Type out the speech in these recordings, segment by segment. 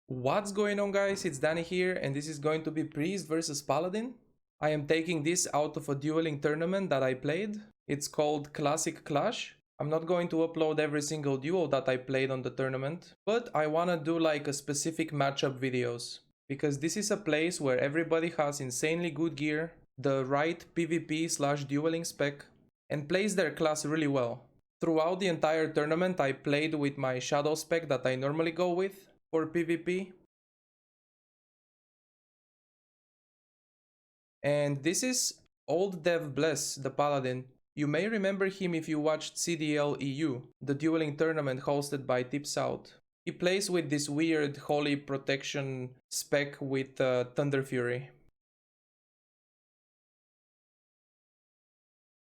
What's going on, guys? It's Danny here, and this is going to be Priest versus Paladin. I am taking this out of a dueling tournament that I played. It's called Classic Clash. I'm not going to upload every single duel that I played on the tournament, but I wanna do like a specific matchup videos. Because this is a place where everybody has insanely good gear, the right PvP slash dueling spec, and plays their class really well. Throughout the entire tournament, I played with my shadow spec that I normally go with for PvP. And this is Old Dev Bless, the Paladin. You may remember him if you watched CDL EU, the dueling tournament hosted by Tips Out. He plays with this weird Holy Protection spec with Thunder Fury.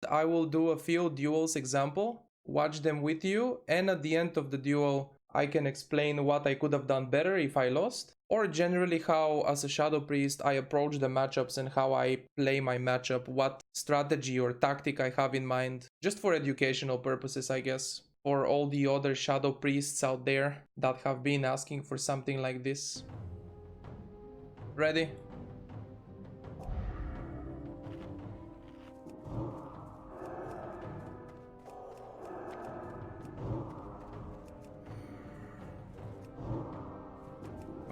I will do a few duels example, watch them with you, and at the end of the duel I can explain what I could have done better if I lost, or generally how as a Shadow Priest I approach the matchups and how I play my matchup, what strategy or tactic I have in mind, just for educational purposes, I guess, for all the other Shadow Priests out there that have been asking for something like this. Ready?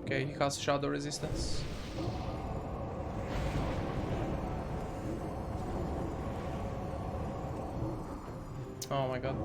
Okay, he has shadow resistance. Oh my god.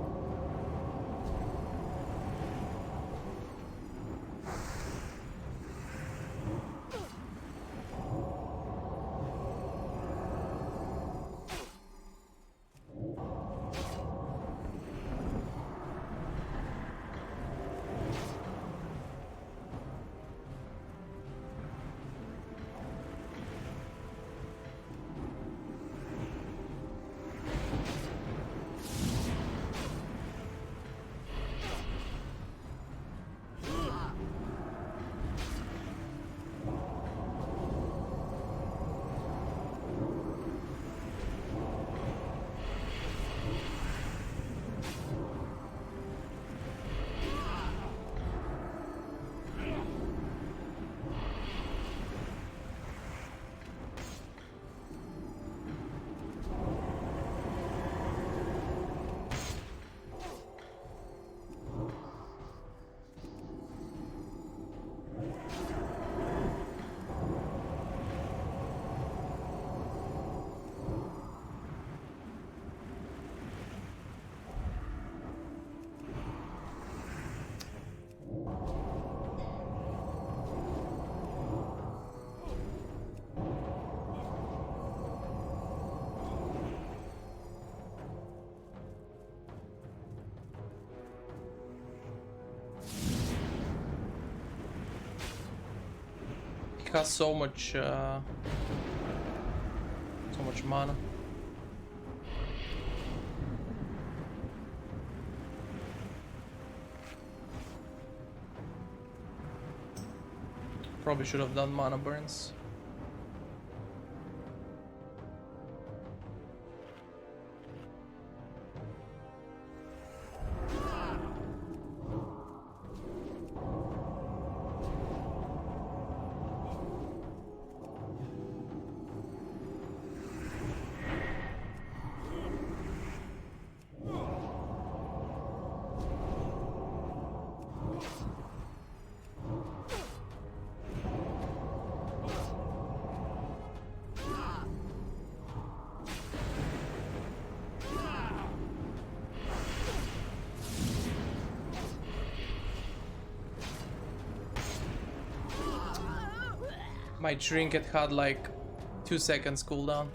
Has so much mana. Probably should have done mana burns. My trinket had like 2 seconds cooldown.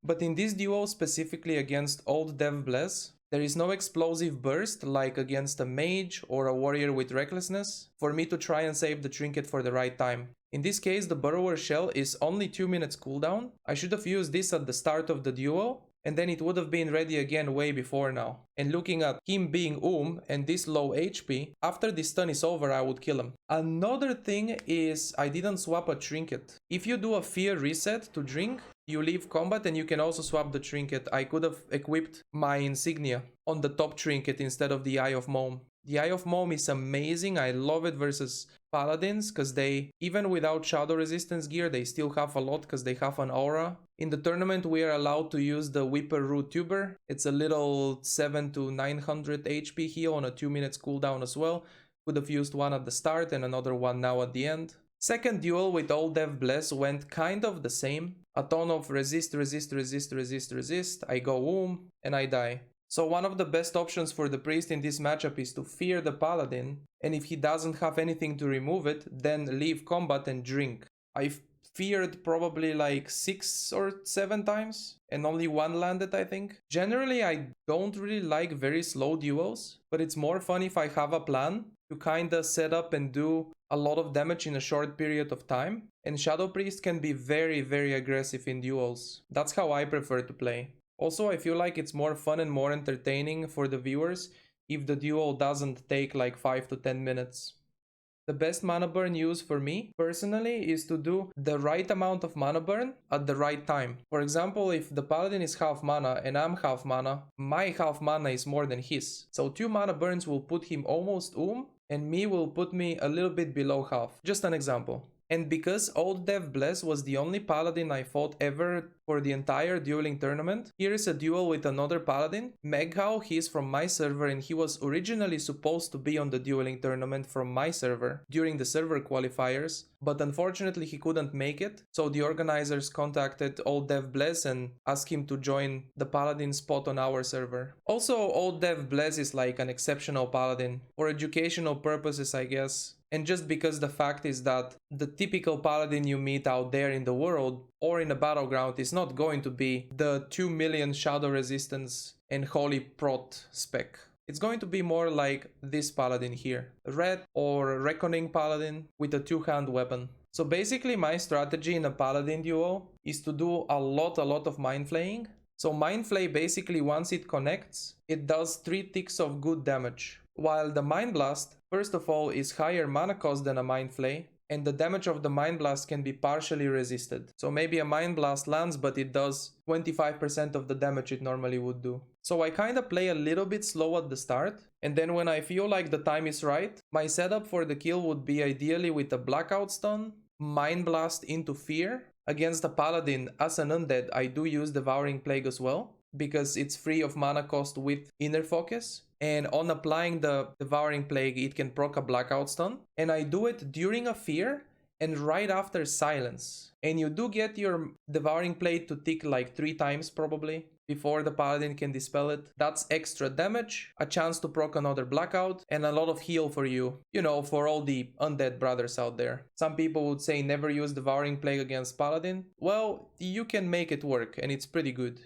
But in this duo, specifically against Old Dev Bless, there is no explosive burst like against a mage or a warrior with recklessness for me to try and save the trinket for the right time. In this case, the Burrower Shell is only 2 minutes cooldown. I should have used this at the start of the duo, and then it would have been ready again way before now. And looking at him being and this low HP, after this stun is over I would kill him. Another thing is I didn't swap a trinket. If you do a fear reset to drink, you leave combat and you can also swap the trinket. I could have equipped my insignia on the top trinket instead of the Eye of Mom. The Eye of Mom is amazing. I love it versus Paladins because they, even without Shadow Resistance gear, they still have a lot because they have an aura. In the tournament, we are allowed to use the Whipper Root Tuber. It's a little 7 to 900 HP heal on a 2 minutes cooldown as well. Could have used one at the start and another one now at the end. Second duel with Old Dev Bless went kind of the same. A ton of resist, resist, resist, resist, resist. I go womb and I die. So one of the best options for the priest in this matchup is to fear the paladin, and if he doesn't have anything to remove it, then leave combat and drink. I feared probably like 6 or 7 times, and only one landed, I think. Generally, I don't really like very slow duels, but it's more fun if I have a plan to kinda set up and do a lot of damage in a short period of time, and Shadow Priest can be very, very aggressive in duels. That's how I prefer to play. Also, I feel like it's more fun and more entertaining for the viewers if the duel doesn't take like 5 to 10 minutes. The best mana burn use for me, personally, is to do the right amount of mana burn at the right time. For example, if the paladin is half mana and I'm half mana, my half mana is more than his. So 2 mana burns will put him almost and me will put me a little bit below half. Just an example. And because Old Dev Bless was the only paladin I fought ever for the entire dueling tournament, here is a duel with another paladin, Meghao. He is from my server and he was originally supposed to be on the dueling tournament from my server during the server qualifiers, but unfortunately he couldn't make it, so the organizers contacted Old Dev Bless and asked him to join the paladin spot on our server. Also, Old Dev Bless is like an exceptional paladin, for educational purposes I guess. And just because the fact is that the typical paladin you meet out there in the world or in a battleground is not going to be the 2 million shadow resistance and holy prot spec. It's going to be more like this paladin here, red or reckoning paladin with a 2-hand weapon. So basically my strategy in a paladin duo is to do a lot of mind flaying. So mind flay basically once it connects, it does 3 ticks of good damage. While the Mind Blast, first of all, is higher mana cost than a Mind Flay, and the damage of the Mind Blast can be partially resisted. So maybe a Mind Blast lands, but it does 25% of the damage it normally would do. So I kinda play a little bit slow at the start, and then when I feel like the time is right, my setup for the kill would be ideally with a Blackout Stun, Mind Blast into Fear. Against a Paladin, as an undead, I do use Devouring Plague as well, because it's free of mana cost with Inner Focus. And on applying the Devouring Plague, it can proc a Blackout Stun. And I do it during a Fear and right after Silence. And you do get your Devouring Plague to tick like 3 times probably before the Paladin can dispel it. That's extra damage, a chance to proc another Blackout, and a lot of heal for you, you know, for all the undead brothers out there. Some people would say never use Devouring Plague against Paladin. Well, you can make it work and it's pretty good.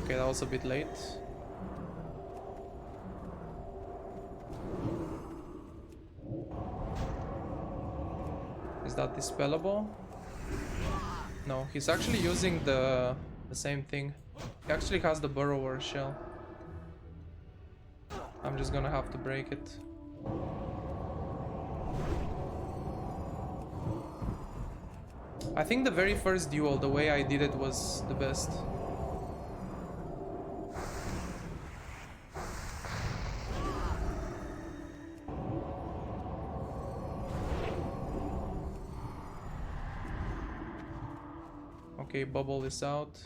Okay, that was a bit late. Is that dispellable? No, he's actually using the same thing. He actually has the Burrower shell. I'm just gonna have to break it. I think the very first duel, the way I did it was the best. Okay, bubble is out.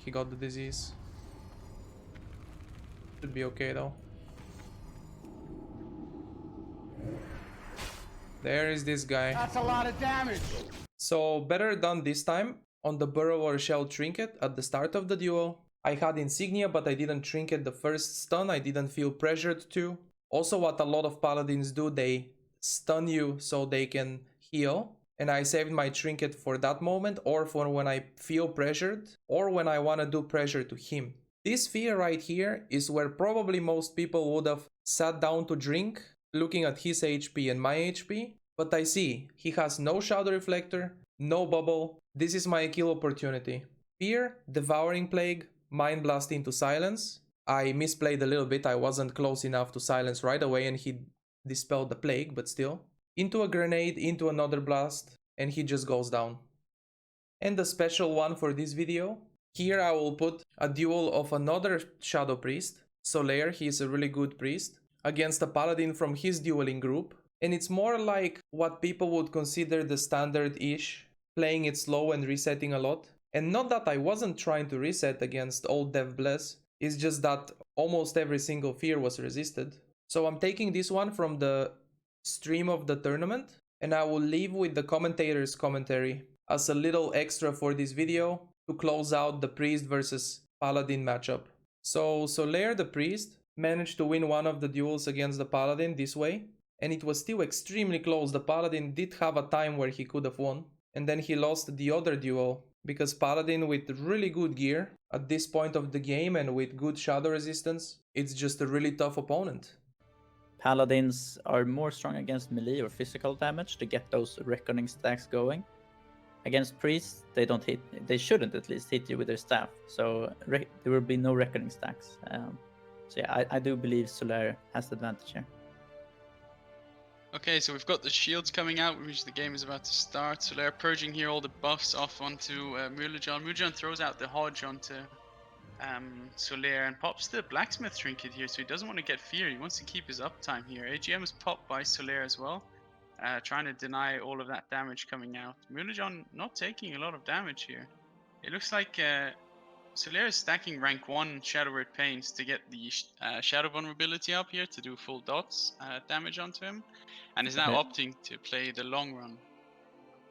He got the disease. Should be okay though. There is this guy. That's a lot of damage. So better done this time on the Burrower Shell Trinket at the start of the duel. I had Insignia, but I didn't trinket the first stun, I didn't feel pressured to. Also, what a lot of Paladins do, they stun you so they can heal. And I saved my trinket for that moment, or for when I feel pressured, or when I want to do pressure to him. This fear right here is where probably most people would have sat down to drink, looking at his HP and my HP. But I see, he has no Shadow Reflector, no bubble. This is my kill opportunity. Fear, Devouring Plague, Mind Blast into silence. I misplayed a little bit, I wasn't close enough to silence right away and he dispelled the plague, but still. Into a grenade, into another blast, and he just goes down. And the special one for this video, here I will put a duel of another Shadow Priest, Solaire, he is a really good priest, against a Paladin from his dueling group. And it's more like what people would consider the standard-ish, playing it slow and resetting a lot. And not that I wasn't trying to reset against old Dev Bless, it's just that almost every single fear was resisted. So I'm taking this one from the stream of the tournament, and I will leave with the commentator's commentary as a little extra for this video to close out the priest versus Paladin matchup. So Solaire the priest managed to win one of the duels against the Paladin this way, and it was still extremely close. The Paladin did have a time where he could have won, and then he lost the other duel because Paladin with really good gear at this point of the game and with good shadow resistance, it's just a really tough opponent. Paladins are more strong against melee or physical damage to get those reckoning stacks going. Against priests, they shouldn't at least hit you with their staff, so there will be no reckoning stacks. So yeah, I do believe Solaire has the advantage here. Okay, so we've got the shields coming out, which the game is about to start. Solaire purging here all the buffs off onto Mulajan. Mulajan throws out the Hodge onto Solaire and pops the blacksmith trinket here, so he doesn't want to get fear. He wants to keep his uptime here. AGM is popped by Solaire as well, trying to deny all of that damage coming out. Mulajan not taking a lot of damage here. It looks like Solaire is stacking rank 1 Shadow Red Pains to get the Shadow Vulnerability up here to do full dots damage onto him, and is now opting to play the long run.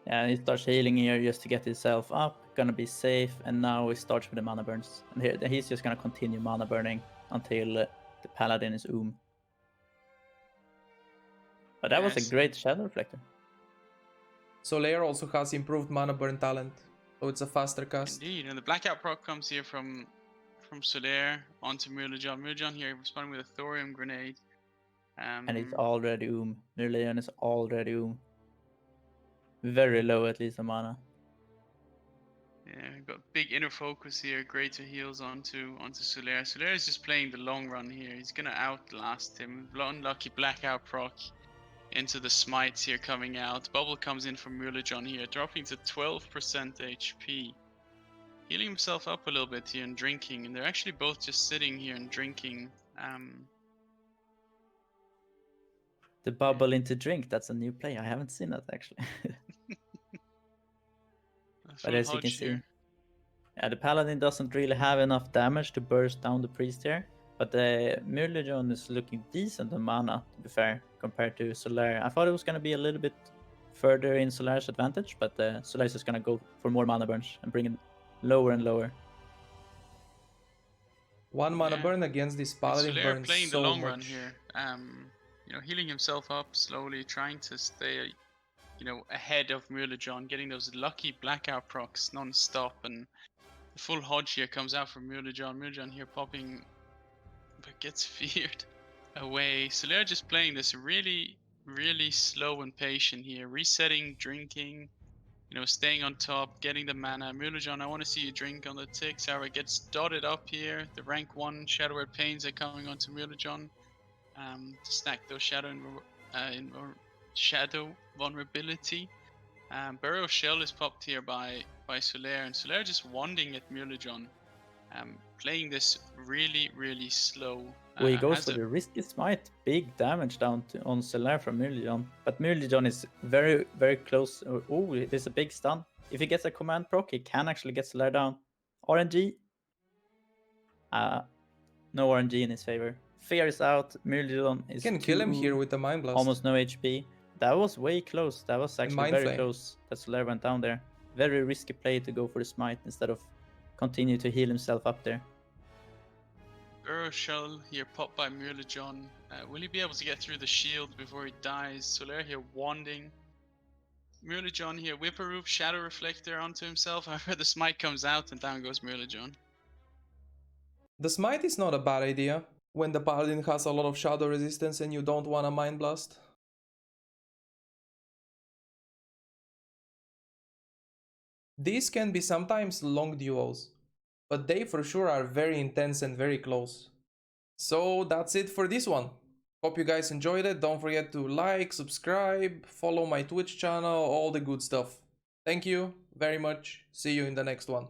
Yeah, he starts healing here just to get himself up, gonna be safe, and now he starts with the mana burns. And here he's just gonna continue mana burning until the Paladin is But that was a great Shadow Reflector. Solaire also has improved mana burn talent, so it's a faster cast. Indeed, and the blackout proc comes here from Solaire onto Mulajan. Mulajan here responding with a thorium grenade. And it's already Mulajan is already very low at least on mana. Yeah, got big inner focus here, greater heals onto Solaire. Solaire is just playing the long run here. He's gonna outlast him. Unlucky blackout proc into the smites here coming out. Bubble comes in from Mulajan here, dropping to 12% HP. Healing himself up a little bit here and drinking, and they're actually both just sitting here and drinking. The bubble into drink, that's a new play. I haven't seen that actually. But as you can see, yeah, the Paladin doesn't really have enough damage to burst down the priest here. But the Mulajan is looking decent on mana, to be fair, compared to Solaire. I thought it was going to be a little bit further in Solaire's advantage, but Solaire is just going to go for more mana burns and bring it lower and lower. One mana burn against this Paladin Solaire burns playing so the long much. run here. You know, healing himself up slowly, trying to stay, you know, ahead of Mulajan, getting those lucky blackout procs non-stop, and the full Hodge here comes out from Mulajan. Mulajan here popping, but gets feared away. Solaire just playing this really, really slow and patient here, resetting, drinking, you know, staying on top, getting the mana. Mulajan, I want to see you drink on the tick. Sarah gets dotted up here. The rank 1 Shadow Red Pains are coming onto Mulajan to stack those shadow vulnerability. Burial Shell is popped here by Solaire, and Solaire just wanding at Mulajan, playing this really, really slow. He goes for the risky smite, big damage down on Solaire from Mulajan, but Mulajan is very, very close. Oh, there's a big stun. If he gets a command proc, he can actually get Solaire down. RNG. No RNG in his favor. Fear is out. Mulajan is can kill him here with the Mind Blast. Almost no HP. That was way close. That was actually very Flame. close that Solaire went down there. Very risky play to go for the smite instead of continue to heal himself up there. Burrow Shell here popped by Murlajon. Will he be able to get through the shield before he dies? Solaire here wanding. Murlajon here, Whipperoof, Shadow Reflector onto himself. However, the smite comes out and down goes Murlajon. The smite is not a bad idea when the Paladin has a lot of shadow resistance and you don't want a Mind Blast. These can be sometimes long duos, but they for sure are very intense and very close. So that's it for this one. Hope you guys enjoyed it. Don't forget to like, subscribe, follow my Twitch channel, all the good stuff. Thank you very much. See you in the next one.